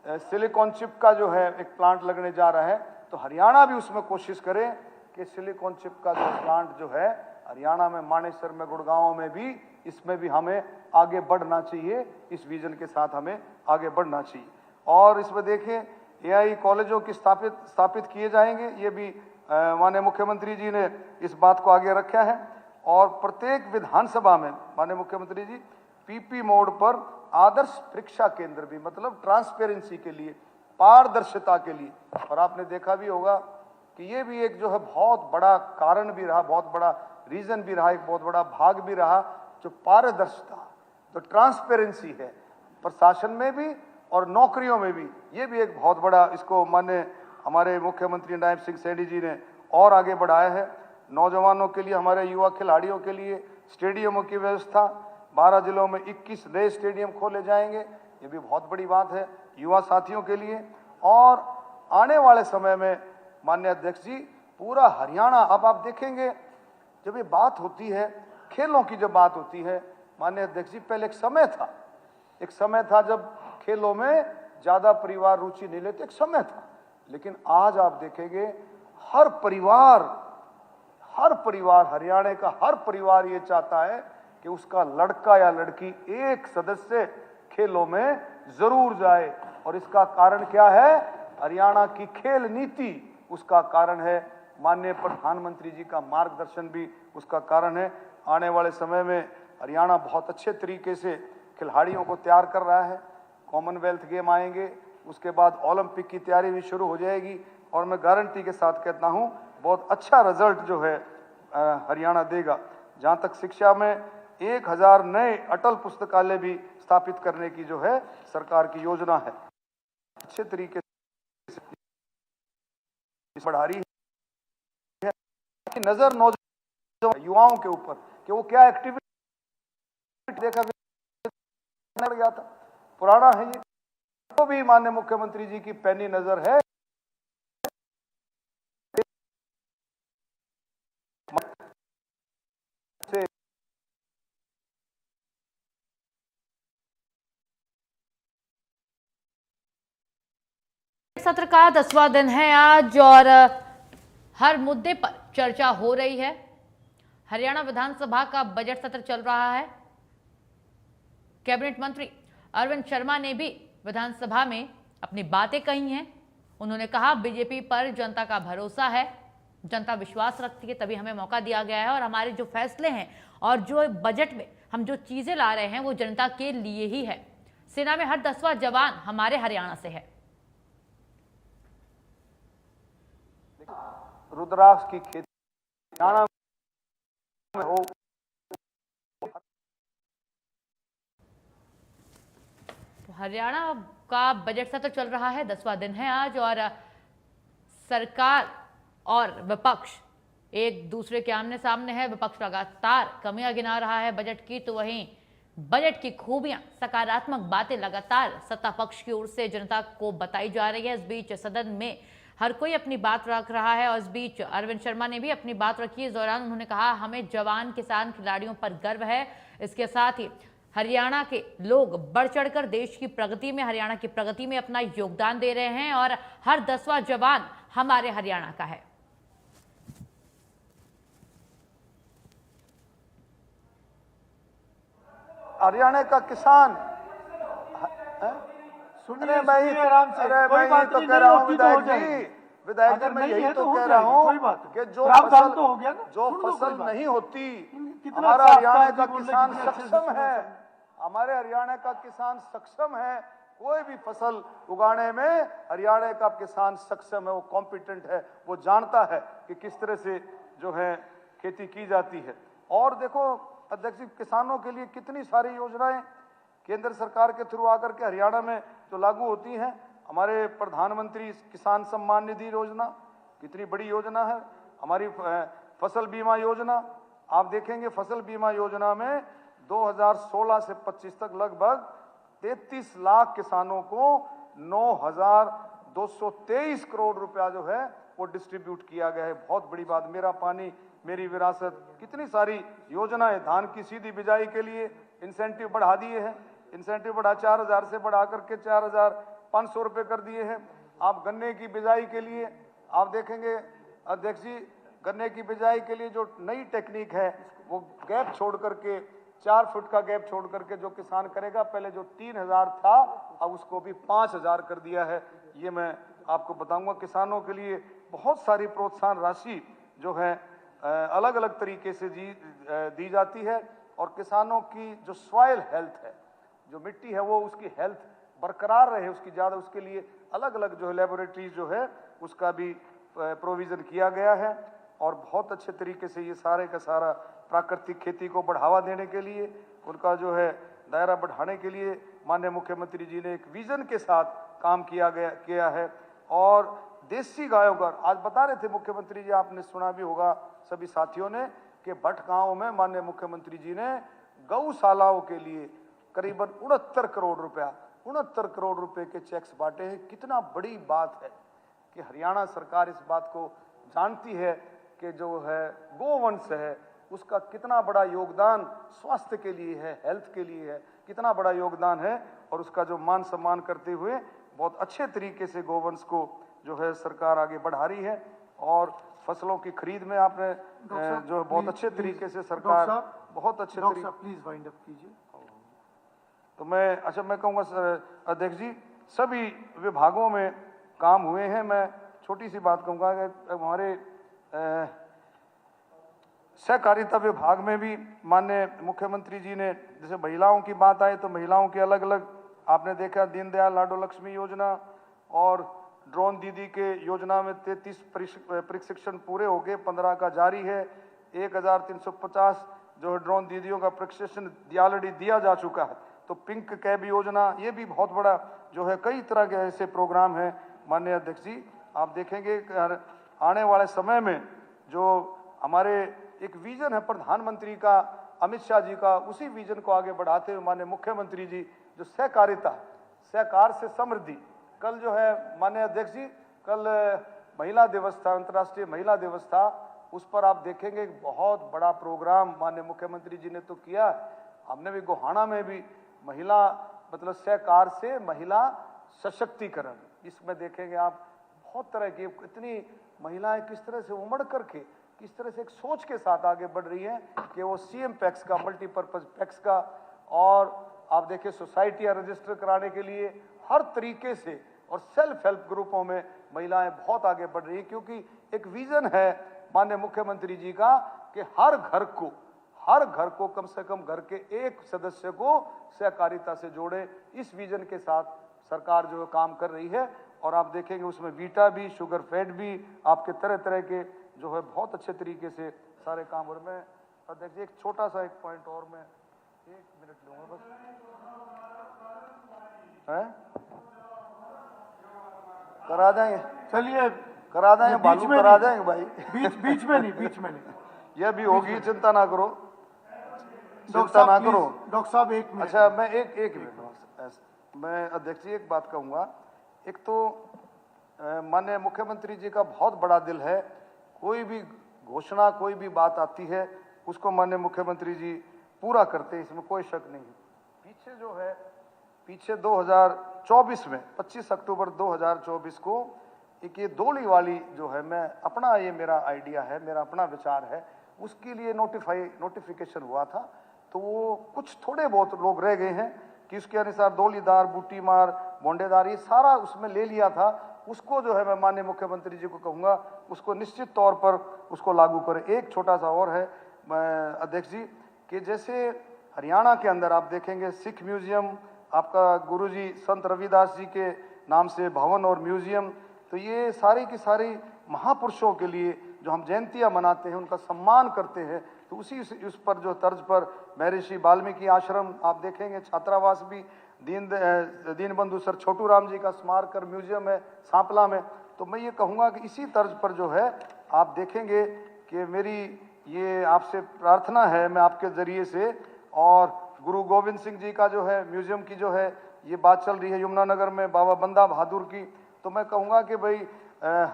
सिलिकॉन चिप का जो है एक प्लांट लगने जा रहा है, तो हरियाणा भी उसमें कोशिश करें कि सिलिकॉन चिप का जो प्लांट जो है हरियाणा में, मानेसर में, गुड़गांव में भी, इसमें भी हमें आगे बढ़ना चाहिए। इस विजन के साथ हमें आगे बढ़ना चाहिए। और इसमें देखें AI कॉलेजों की स्थापित किए जाएंगे, ये भी माननीय मुख्यमंत्री जी ने इस बात को आगे रखा है। और प्रत्येक विधानसभा में माननीय मुख्यमंत्री जी PP मोड पर आदर्श परीक्षा केंद्र भी, मतलब ट्रांसपेरेंसी के लिए, पारदर्शिता के लिए। और आपने देखा भी होगा कि ये भी एक जो है बहुत बड़ा कारण भी रहा, बहुत बड़ा रीजन भी रहा, एक बहुत बड़ा भाग भी रहा, जो पारदर्शिता, जो ट्रांसपेरेंसी है प्रशासन में भी और नौकरियों में भी। ये भी एक बहुत बड़ा, इसको माननीय हमारे मुख्यमंत्री नायब सिंह सैनी जी ने और आगे बढ़ाया है। नौजवानों के लिए, हमारे युवा खिलाड़ियों के लिए स्टेडियमों की व्यवस्था, 12 जिलों में 21 नए स्टेडियम खोले जाएंगे, ये भी बहुत बड़ी बात है युवा साथियों के लिए। और आने वाले समय में माननीय अध्यक्ष जी पूरा हरियाणा, अब आप देखेंगे जब ये बात होती है, खेलों की जब बात होती है माननीय अध्यक्ष जी, पहले एक समय था जब खेलों में ज्यादा परिवार रुचि नहीं लेते, एक समय था। लेकिन आज आप देखेंगे हर परिवार, हरियाणा का हर परिवार ये चाहता है कि उसका लड़का या लड़की एक सदस्य खेलों में जरूर जाए। और इसका कारण क्या है? हरियाणा की खेल नीति, उसका कारण है माननीय प्रधानमंत्री जी का मार्गदर्शन भी उसका कारण है। आने वाले समय में हरियाणा बहुत अच्छे तरीके से खिलाड़ियों को तैयार कर रहा है। कॉमनवेल्थ गेम आएंगे, उसके बाद ओलंपिक की तैयारी भी शुरू हो जाएगी और मैं गारंटी के साथ कहता हूं बहुत अच्छा रिजल्ट जो है हरियाणा देगा। जहां तक शिक्षा में 1000 नए अटल पुस्तकालय भी स्थापित करने की जो है सरकार की योजना है, अच्छे तरीके से बढ़ा रही है। नजर नौजवान युवाओं के ऊपर कि वो क्या एक्टिविटी देखा गया था, पुराना है ये, तो भी माननीय मुख्यमंत्री जी की पैनी नजर है। सत्र का 10वां दिन है आज और हर मुद्दे पर चर्चा हो रही है। हरियाणा विधानसभा का बजट सत्र चल रहा है। कैबिनेट मंत्री अरविंद शर्मा ने भी विधानसभा में अपनी बातें कही हैं। उन्होंने कहा बीजेपी पर जनता का भरोसा है, जनता विश्वास रखती है, तभी हमें मौका दिया गया है और हमारे जो फैसले हैं और जो बजट में हम जो चीजें ला रहे हैं वो जनता के लिए ही है। सेना में हर 10वां जवान हमारे हरियाणा से है। रुद्राक्ष की खेती हरियाणा में हो, हरियाणा का बजट सत्र चल रहा है, 10वां दिन है आज और सरकार और विपक्ष एक दूसरे के आमने सामने है। विपक्ष लगातार कमियां गिना रहा है बजट की, तो वहीं बजट की खूबियां, सकारात्मक बातें लगातार सत्ता पक्ष की ओर से जनता को बताई जा रही है। इस बीच सदन में हर कोई अपनी बात रख रहा है और इस बीच अरविंद शर्मा ने भी अपनी बात रखी। इस दौरान उन्होंने कहा हमें जवान, किसान, खिलाड़ियों पर गर्व है। इसके साथ ही हरियाणा के लोग बढ़ चढ़कर देश की प्रगति में, हरियाणा की प्रगति में अपना योगदान दे रहे हैं और हर 10वां जवान हमारे हरियाणा का है। हरियाणा का किसान, सुनिए आराम से, कोई बात तो नहीं, कह रहा हूँ होती तो हो जाएगी। विधायक जी, अगर मैं नहीं यही है तो हो कह रहा जाएगी, कोई हूँ बात नहीं। कि जो प्रावधान फसल तो हो गया ना, जो सुन लो, फसल कोई बात नहीं होती, कितना हमारा अच्छा हरियाणा आपका का जी बोल रहे, किसान कितने अच्छे से सक्षम सुना है। सब। हमारे हरियाणा का किसान सक्षम है, कोई भी फसल उगाने में हरियाणा का किसान सक्षम है, वो कॉम्पिटेंट है, वो जानता है कि किस तरह से जो है खेती की जाती है। और देखो अध्यक्ष जी, किसानों के लिए कितनी सारी योजनाएं केंद्र सरकार के थ्रू आकर के हरियाणा में जो लागू होती हैं। हमारे प्रधानमंत्री किसान सम्मान निधि योजना कितनी बड़ी योजना है। हमारी फसल बीमा योजना, आप देखेंगे फसल बीमा योजना में 2016 से 25 तक लगभग 33 लाख किसानों को 9,223 करोड़ रुपया जो है वो डिस्ट्रीब्यूट किया गया है। बहुत बड़ी बात। मेरा पानी मेरी विरासत, कितनी सारी योजनाएं। धान की सीधी बिजाई के लिए इंसेंटिव बढ़ा दिए हैं, इंसेंटिव बढ़ा 4,000 से बढ़ा करके 4,500 रुपये कर दिए हैं। आप गन्ने की बिजाई के लिए आप देखेंगे अध्यक्ष जी, गन्ने की बिजाई के लिए जो नई टेक्निक है वो गैप छोड़ करके 4 फुट का गैप छोड़ करके जो किसान करेगा, पहले जो 3,000 था अब उसको भी 5,000 कर दिया है। ये मैं आपको बताऊंगा। किसानों के लिए बहुत सारी प्रोत्साहन राशि जो है अलग अलग तरीके से दी जाती है। और किसानों की जो सॉइल हेल्थ है, जो मिट्टी है, वो उसकी हेल्थ बरकरार रहे उसकी ज़्यादा, उसके लिए अलग अलग जो है लेबोरेटरीज जो है उसका भी प्रोविज़न किया गया है। और बहुत अच्छे तरीके से ये सारे का सारा प्राकृतिक खेती को बढ़ावा देने के लिए, उनका जो है दायरा बढ़ाने के लिए माननीय मुख्यमंत्री जी ने एक विजन के साथ काम किया है। और देसी गायों का आज बता रहे थे मुख्यमंत्री जी, आपने सुना भी होगा सभी साथियों ने, कि भट गांव में माननीय मुख्यमंत्री जी ने गौशालाओं के लिए करीबन 69 करोड़ रुपए के चेक्स बांटे हैं। कितना बड़ी बात है कि हरियाणा सरकार इस बात को जानती है कि जो है गोवंश है उसका कितना बड़ा योगदान स्वास्थ्य के लिए है, हेल्थ के लिए है, कितना बड़ा योगदान है। और उसका जो मान सम्मान करते हुए बहुत अच्छे तरीके से गोवंश को जो है सरकार आगे बढ़ा रही है। और फसलों की खरीद में आपने जो बहुत अच्छे तरीके से सरकार बहुत अच्छे तरीके, प्लीज वाइंड अप कीजिए। तो मैं कहूँगा अध्यक्ष जी, सभी विभागों में काम हुए हैं। मैं छोटी सी बात कहूँगा कि हमारे सहकारिता विभाग में भी माननीय मुख्यमंत्री जी ने, जैसे महिलाओं की बात आए तो महिलाओं के अलग अलग आपने देखा, दीनदयाल लाडो लक्ष्मी योजना और ड्रोन दीदी के योजना में 33 प्रशिक्षण पूरे हो गए, 15 का जारी है। 1350 जो है ड्रोन दीदियों का प्रशिक्षण ऑलरेडी दिया जा चुका है। तो पिंक कैब योजना, ये भी बहुत बड़ा जो है, कई तरह के ऐसे प्रोग्राम हैं। माननीय अध्यक्ष जी, आप देखेंगे आने वाले समय में जो हमारे एक विजन है प्रधानमंत्री का, अमित शाह जी का, उसी विजन को आगे बढ़ाते हुए माननीय मुख्यमंत्री जी जो सहकारिता, सहकार से समृद्धि, कल जो है माननीय अध्यक्ष जी, कल महिला दिवस था, अंतर्राष्ट्रीय महिला दिवस था, उस पर आप देखेंगे एक बहुत बड़ा प्रोग्राम माननीय मुख्यमंत्री जी ने तो किया। हमने भी गोहाना में भी महिला मतलब सहकार से महिला सशक्तिकरण, इसमें देखेंगे आप बहुत तरह की, इतनी महिलाएं किस तरह से उमड़ करके, किस तरह से एक सोच के साथ आगे बढ़ रही हैं कि वो सीएम पैक्स का, मल्टीपर्पज पैक्स का, और आप देखिए सोसाइटियां रजिस्टर कराने के लिए हर तरीके से, और सेल्फ हेल्प ग्रुपों में महिलाएं बहुत आगे बढ़ रही है, क्योंकि एक विजन है माननीय मुख्यमंत्री जी का कि हर घर को कम से कम घर के एक सदस्य को सहकारिता से जोड़े। इस विजन के साथ सरकार जो है काम कर रही है, और आप देखेंगे उसमें बीटा भी, शुगर फैट भी, आपके तरह तरह के जो है बहुत अच्छे तरीके से सारे काम। और मैं अध्यक्ष एक छोटा सा एक पॉइंट और मैं 1 मिनट लूंगा बस, है करा देंगे, चलिए करा देंगे, बालू करा देंगे भाई, बीच में नहीं ये भी होगी, चिंता ना करो, डॉक्टर चिंता ना साहब, करो। प्लीज, डॉक्टर साहब 1 मिनट। अच्छा, मैं एक मिनट, मैं अध्यक्ष जी एक बात कहूँगा। एक तो माननीय मुख्यमंत्री जी का बहुत बड़ा दिल है, कोई भी घोषणा, कोई भी बात आती है उसको माननीय मुख्यमंत्री जी पूरा करते हैं, इसमें कोई शक नहीं है। पीछे जो है, पीछे 2024 में 25 अक्टूबर 2024 को एक ये दोली वाली जो है, मैं अपना, ये मेरा आइडिया है, मेरा अपना विचार है, उसके लिए नोटिफिकेशन हुआ था। तो वो कुछ थोड़े बहुत लोग रह गए हैं कि उसके अनुसार दोलीदार, बूटीमार, बोंडेदार, ये सारा उसमें ले लिया था। उसको जो है मैं माननीय मुख्यमंत्री जी को कहूँगा उसको निश्चित तौर पर उसको लागू करें। एक छोटा सा और है अध्यक्ष जी, कि जैसे हरियाणा के अंदर आप देखेंगे सिख म्यूजियम, आपका गुरुजी संत रविदास जी के नाम से भवन और म्यूजियम, तो ये सारी की सारी महापुरुषों के लिए जो हम जयंतियाँ मनाते हैं, उनका सम्मान करते हैं, तो उस पर जो तर्ज पर महर्षि वाल्मीकि आश्रम आप देखेंगे, छात्रावास भी, दीन बंधु सर छोटू राम जी का स्मारक म्यूजियम है सांपला में। तो मैं ये कहूँगा कि इसी तर्ज पर जो है आप देखेंगे कि मेरी ये आपसे प्रार्थना है, मैं आपके जरिए से, और गुरु गोविंद सिंह जी का जो है म्यूजियम की जो है ये बात चल रही है यमुनानगर में, बाबा बंदा बहादुर की, तो मैं कहूँगा कि भाई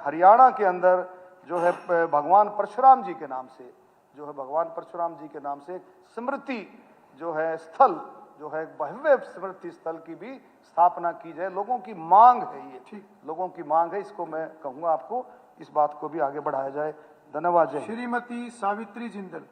हरियाणा के अंदर जो है भगवान परशुराम जी के नाम से, जो है भगवान परशुराम जी के नाम से स्मृति जो है स्थल, जो है भव्य स्मृति स्थल की भी स्थापना की जाए। लोगों की मांग है ये, ठीक, लोगों की मांग है, इसको मैं कहूँगा आपको, इस बात को भी आगे बढ़ाया जाए। धन्यवाद। जय। श्रीमती सावित्री जिंदल।